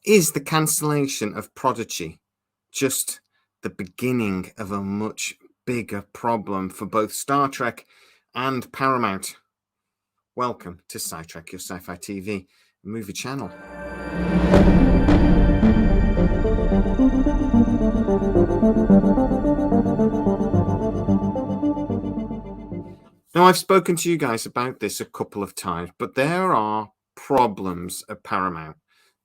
Is the cancellation of Prodigy just the beginning of a much bigger problem for both Star Trek and Paramount? Welcome to SciTrek, your sci-fi TV movie channel. Now, I've spoken to you guys about this a couple of times, but there are problems at Paramount.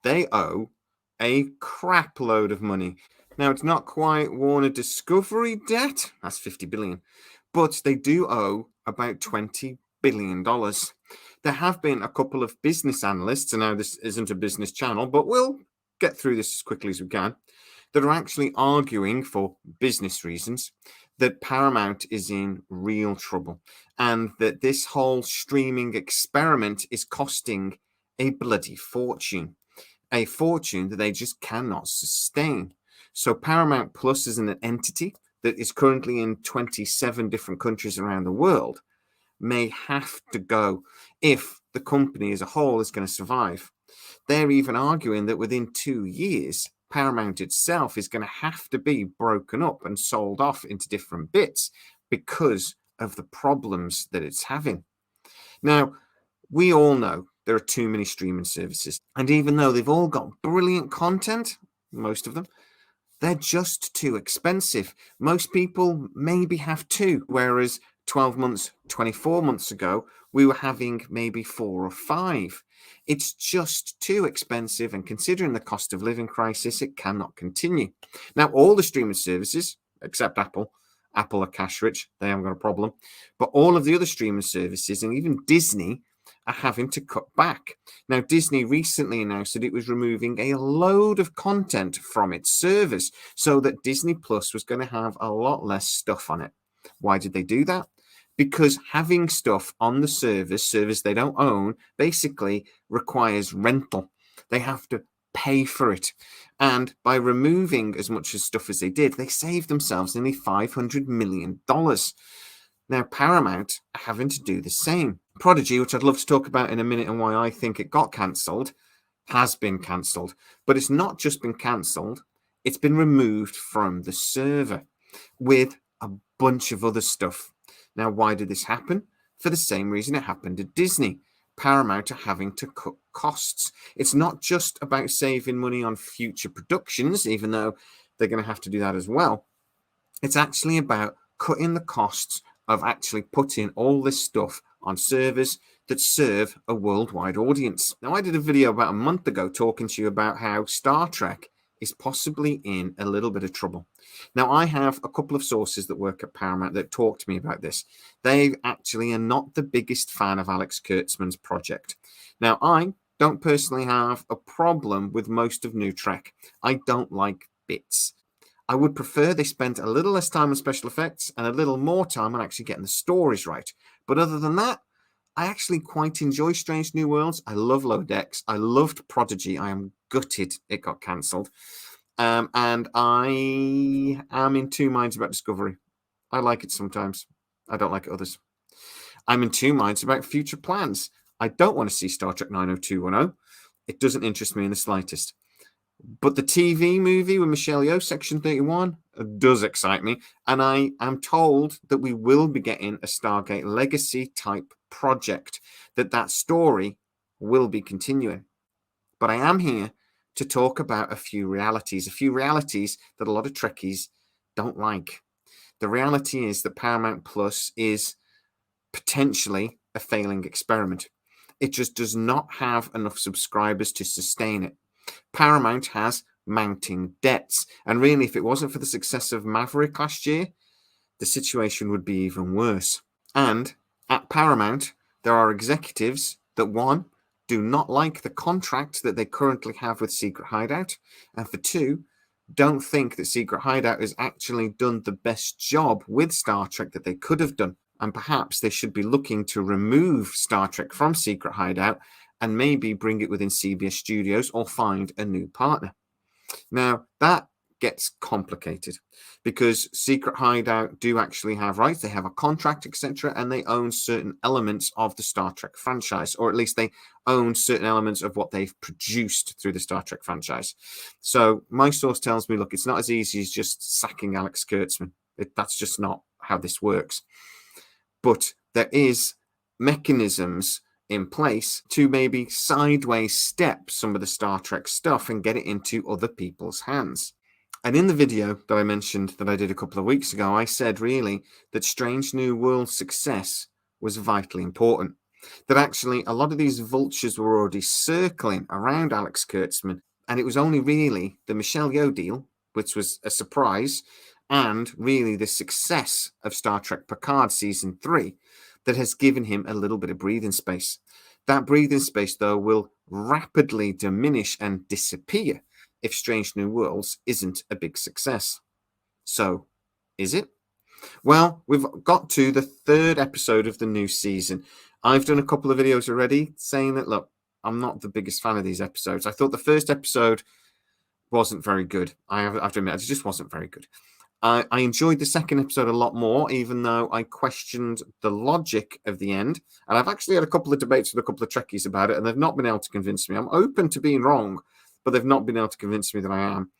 They owe a crap load of money. Now, it's not quite Warner Discovery debt, that's 50 billion, but they do owe about $20 billion. There have been a couple of business analysts, and now this isn't a business channel, but we'll get through this as quickly as we can, that are actually arguing for business reasons that Paramount is in real trouble and that this whole streaming experiment is costing a bloody fortune, a fortune that they just cannot sustain. So Paramount Plus is an entity that is currently in 27 different countries around the world, may have to go if the company as a whole is going to survive. They're even arguing that within 2 years, Paramount itself is going to have to be broken up and sold off into different bits because of the problems that it's having. Now, we all know there are too many streaming services. And even though they've all got brilliant content, most of them, they're just too expensive. Most people maybe have two, whereas 12 months, 24 months ago, we were having maybe 4 or 5. It's just too expensive, and considering the cost of living crisis, it cannot continue. Now, all the streaming services, except Apple are cash rich, they haven't got a problem, but all of the other streaming services and even Disney are having to cut back. Now, Disney recently announced that it was removing a load of content from its servers so that Disney Plus was going to have a lot less stuff on it. Why did they do that? Because having stuff on the servers they don't own, basically requires rental. They have to pay for it. And by removing as much stuff as they did, they saved themselves nearly $500 million. Now, Paramount are having to do the same. Prodigy, which I'd love to talk about in a minute and why I think it got cancelled, has been cancelled. But it's not just been cancelled, it's been removed from the server with a bunch of other stuff. Now, why did this happen? For the same reason it happened at Disney. Paramount are having to cut costs. It's not just about saving money on future productions, even though they're going to have to do that as well. It's actually about cutting the costs of actually putting all this stuff on servers that serve a worldwide audience. Now, I did a video about a month ago talking to you about how Star Trek is possibly in a little bit of trouble. Now, I have a couple of sources that work at Paramount that talk to me about this. They actually are not the biggest fan of Alex Kurtzman's project. Now, I don't personally have a problem with most of New Trek. I don't like bits. I would prefer they spent a little less time on special effects and a little more time on actually getting the stories right. But other than that, I actually quite enjoy Strange New Worlds. I love Lower Decks. I loved Prodigy. I am gutted it got cancelled. And I am in two minds about Discovery. I like it sometimes. I don't like it others. I'm in two minds about future plans. I don't want to see Star Trek 90210. It doesn't interest me in the slightest. But the TV movie with Michelle Yeoh, Section 31, does excite me. And I am told that we will be getting a Stargate Legacy type project, that story will be continuing. But I am here to talk about a few realities that a lot of Trekkies don't like. The reality is that Paramount Plus is potentially a failing experiment. It just does not have enough subscribers to sustain it. Paramount has mounting debts. And really, if it wasn't for the success of Maverick last year, the situation would be even worse. And at Paramount, there are executives that, one, do not like the contract that they currently have with Secret Hideout, and for two, don't think that Secret Hideout has actually done the best job with Star Trek that they could have done. And perhaps they should be looking to remove Star Trek from Secret Hideout and maybe bring it within CBS Studios or find a new partner. Now, that gets complicated because Secret Hideout do actually have rights. They have a contract, etc., and they own certain elements of the Star Trek franchise, or at least they own certain elements of what they've produced through the Star Trek franchise. So my source tells me, look, it's not as easy as just sacking Alex Kurtzman. That's just not how this works. But there is mechanisms in place to maybe sideways step some of the Star Trek stuff and get it into other people's hands. And in the video that I mentioned that I did a couple of weeks ago, I said really that Strange New World's success was vitally important. That actually a lot of these vultures were already circling around Alex Kurtzman, and it was only really the Michelle Yeoh deal, which was a surprise, and really the success of Star Trek Picard Season 3 that has given him a little bit of breathing space. That breathing space, though, will rapidly diminish and disappear if Strange New Worlds isn't a big success. So, is it? Well, we've got to the 3rd episode of the new season. I've done a couple of videos already saying that, look, I'm not the biggest fan of these episodes. I thought the first episode wasn't very good. I have to admit, it just wasn't very good. I enjoyed the second episode a lot more, even though I questioned the logic of the end. And I've actually had a couple of debates with a couple of Trekkies about it, and they've not been able to convince me. I'm open to being wrong, but they've not been able to convince me that I am.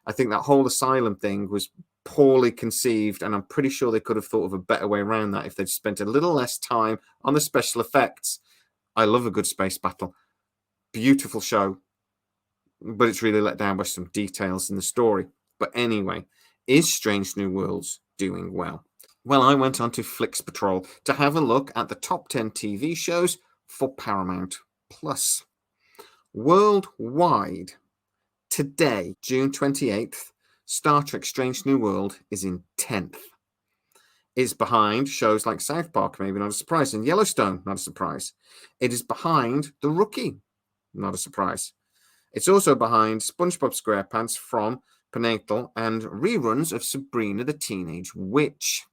I think that whole asylum thing was poorly conceived, and I'm pretty sure they could have thought of a better way around that if they'd spent a little less time on the special effects. I love a good space battle. Beautiful show, but it's really let down by some details in the story. But anyway, is Strange New Worlds doing well? Well, I went on to Flix Patrol to have a look at the top 10 TV shows for Paramount Plus. Worldwide, today, June 28th, Star Trek Strange New World is in 10th. It's behind shows like South Park, maybe not a surprise, and Yellowstone, not a surprise. It is behind The Rookie, not a surprise. It's also behind SpongeBob SquarePants from Prenatal and reruns of Sabrina the Teenage Witch.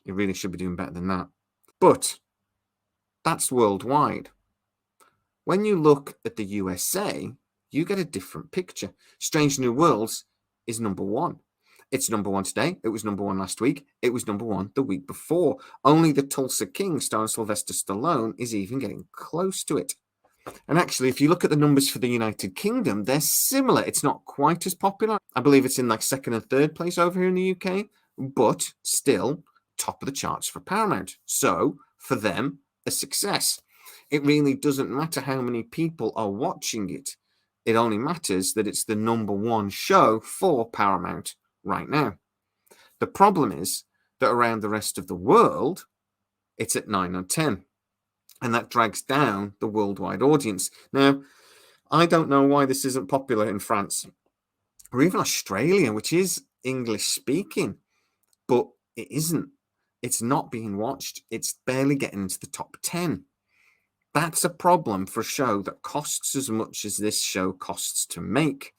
It really should be doing better than that. But that's worldwide. When you look at the USA, you get a different picture. Strange New Worlds is number 1. It's number 1 today. It was number 1 last week. It was number 1 the week before. Only the Tulsa King starring Sylvester Stallone is even getting close to it. And actually, if you look at the numbers for the United Kingdom, they're similar. It's not quite as popular. I believe it's in like 2nd and 3rd place over here in the UK, but still top of the charts for Paramount. So for them, a success. It really doesn't matter how many people are watching it. It only matters that it's the number 1 show for Paramount right now. The problem is that around the rest of the world, it's at 9 or 10. And that drags down the worldwide audience. Now, I don't know why this isn't popular in France or even Australia, which is English speaking, but it isn't. It's not being watched. It's barely getting into the top 10. That's a problem for a show that costs as much as this show costs to make.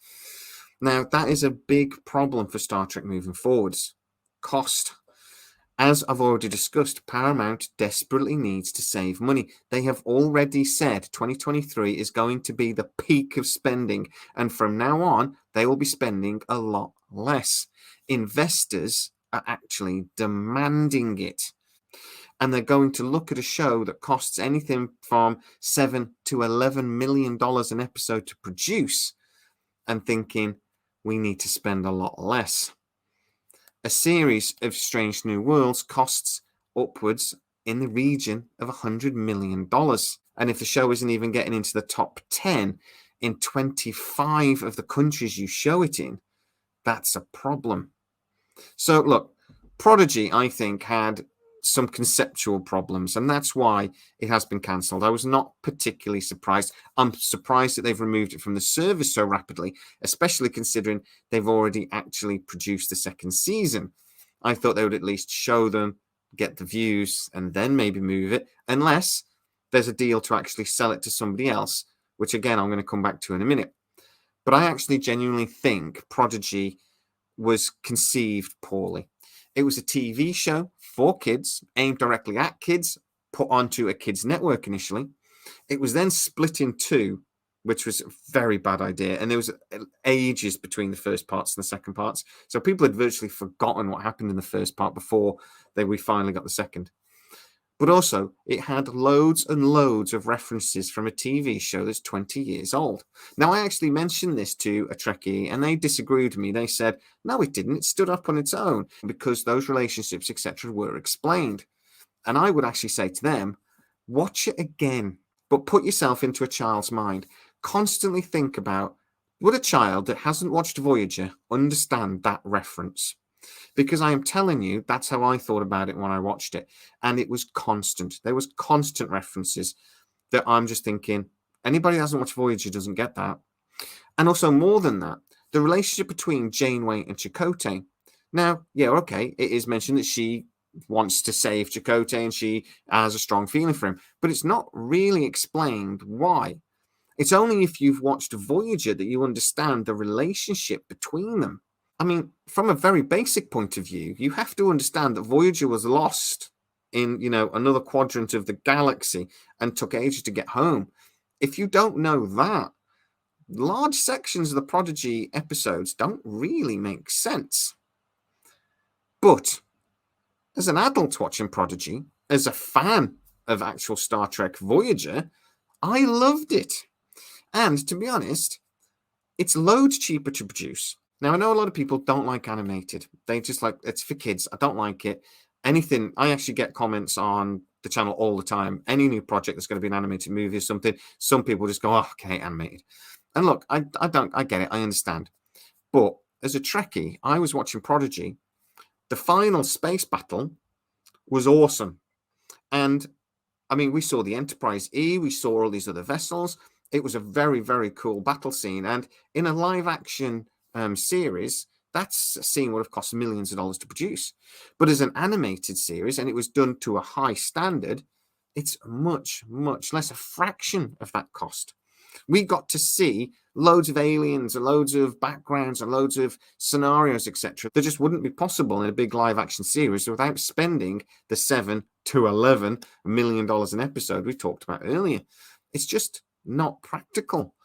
Now, that is a big problem for Star Trek moving forwards. Cost. As I've already discussed, Paramount desperately needs to save money. They have already said 2023 is going to be the peak of spending, and from now on, they will be spending a lot less. Investors are actually demanding it. And they're going to look at a show that costs anything from $7 to $11 million an episode to produce and thinking, we need to spend a lot less. A series of Strange New Worlds costs upwards in the region of $100 million. And if the show isn't even getting into the top 10 in 25 of the countries you show it in, that's a problem. So look, Prodigy, I think, had some conceptual problems, and that's why it has been cancelled. I was not particularly surprised. I'm surprised that they've removed it from the service so rapidly, especially considering they've already actually produced the 2nd season. I thought they would at least show them, get the views, and then maybe move it, unless there's a deal to actually sell it to somebody else, which again, I'm going to come back to in a minute. But I actually genuinely think Prodigy was conceived poorly. It was a TV show for kids, aimed directly at kids, put onto a kids' network initially. It was then split in 2 which was a very bad idea. And there was ages between the first parts and the second parts. So people had virtually forgotten what happened in the first part before we finally got the second. But also, it had loads and loads of references from a TV show that's 20 years old. Now, I actually mentioned this to a Trekkie, and they disagreed with me. They said, no, it didn't. It stood up on its own because those relationships, etc., were explained. And I would actually say to them, watch it again, but put yourself into a child's mind. Constantly think about, would a child that hasn't watched Voyager understand that reference? Because I am telling you, that's how I thought about it when I watched it. And it was constant. There was constant references that I'm just thinking, anybody who hasn't watched Voyager doesn't get that. And also more than that, the relationship between Janeway and Chakotay. Now, yeah, okay, it is mentioned that she wants to save Chakotay and she has a strong feeling for him, but it's not really explained why. It's only if you've watched Voyager that you understand the relationship between them. I mean, from a very basic point of view, you have to understand that Voyager was lost in, another quadrant of the galaxy and took ages to get home. If you don't know that, large sections of the Prodigy episodes don't really make sense. But as an adult watching Prodigy, as a fan of actual Star Trek Voyager, I loved it. And to be honest, it's loads cheaper to produce. Now, I know a lot of people don't like animated. They just like, it's for kids. I don't like it. Anything, I actually get comments on the channel all the time. Any new project that's going to be an animated movie or something, some people just go, oh, okay, animated. And look, I get it. I understand. But as a Trekkie, I was watching Prodigy. The final space battle was awesome. And I mean, we saw the Enterprise E, we saw all these other vessels. It was a very, very cool battle scene. And in a live action series, that scene would have cost millions of dollars to produce. But as an animated series, and it was done to a high standard, it's much, much less, a fraction of that cost. We got to see loads of aliens and loads of backgrounds and loads of scenarios, etc. that just wouldn't be possible in a big live action series without spending the $7 to $11 million an episode we talked about earlier. It's just not practical.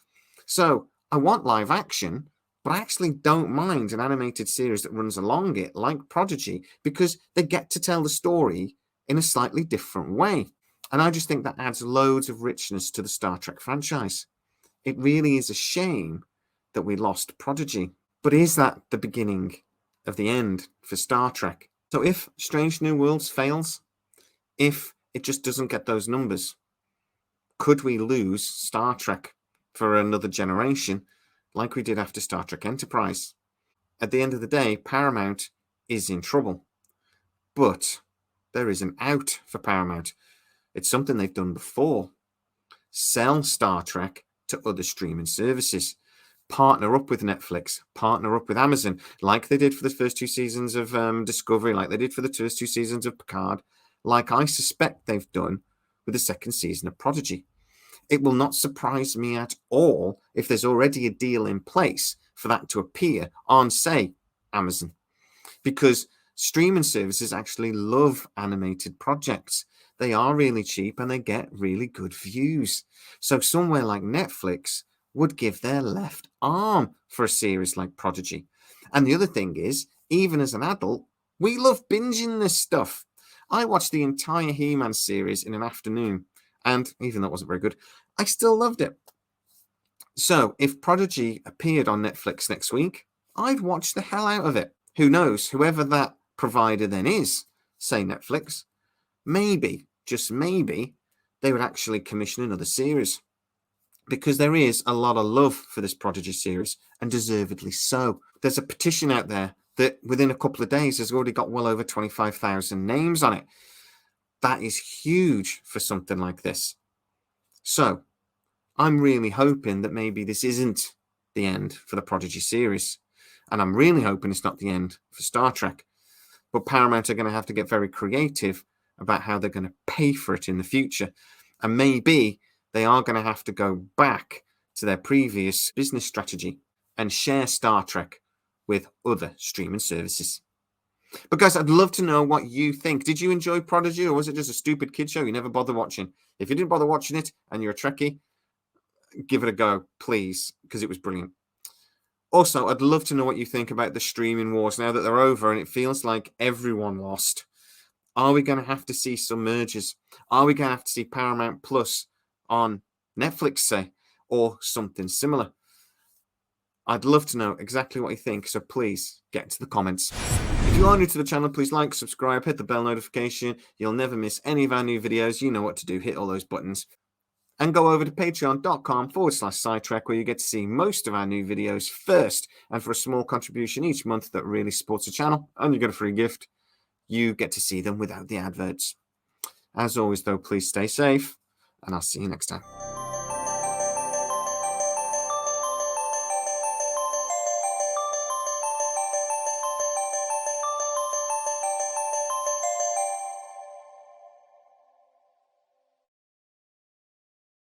So I want live action, but I actually don't mind an animated series that runs along it, like Prodigy, because they get to tell the story in a slightly different way. And I just think that adds loads of richness to the Star Trek franchise. It really is a shame that we lost Prodigy. But is that the beginning of the end for Star Trek? So if Strange New Worlds fails, if it just doesn't get those numbers, could we lose Star Trek for another generation like we did after Star Trek Enterprise? At the end of the day, Paramount is in trouble. But there is an out for Paramount. It's something they've done before. Sell Star Trek to other streaming services. Partner up with Netflix, partner up with Amazon, like they did for the first 2 seasons of Discovery, like they did for the first 2 seasons of Picard, like I suspect they've done with the second season of Prodigy. It will not surprise me at all if there's already a deal in place for that to appear on, say, Amazon, because streaming services actually love animated projects. They are really cheap and they get really good views. So somewhere like Netflix would give their left arm for a series like Prodigy. And the other thing is, even as an adult, we love binging this stuff. I watched the entire He-Man series in an afternoon, and even though it wasn't very good, I still loved it. So if Prodigy appeared on Netflix next week, I'd watch the hell out of it. Who knows, whoever that provider then is, say Netflix, maybe, just maybe, they would actually commission another series. Because there is a lot of love for this Prodigy series, and deservedly so. There's a petition out there that within a couple of days has already got well over 25,000 names on it. That is huge for something like this. So I'm really hoping that maybe this isn't the end for the Prodigy series. And I'm really hoping it's not the end for Star Trek. But Paramount are going to have to get very creative about how they're going to pay for it in the future. And maybe they are going to have to go back to their previous business strategy and share Star Trek with other streaming services. But guys, I'd love to know what you think. Did you enjoy Prodigy, or was it just a stupid kid show you never bothered watching? If you didn't bother watching it and you're a Trekkie, give it a go, please, because it was brilliant. Also, I'd love to know what you think about the streaming wars now that they're over and it feels like everyone lost. Are we going to have to see some mergers? Are we going to have to see Paramount Plus on Netflix, say, or something similar? I'd love to know exactly what you think, so please get to the comments. If you are new to the channel, please like, subscribe, hit the bell notification. You'll never miss any of our new videos. You know what to do. Hit all those buttons. And go over to patreon.com/SciTrek, where you get to see most of our new videos first. And for a small contribution each month that really supports the channel, and you get a free gift, you get to see them without the adverts. As always, though, please stay safe, and I'll see you next time.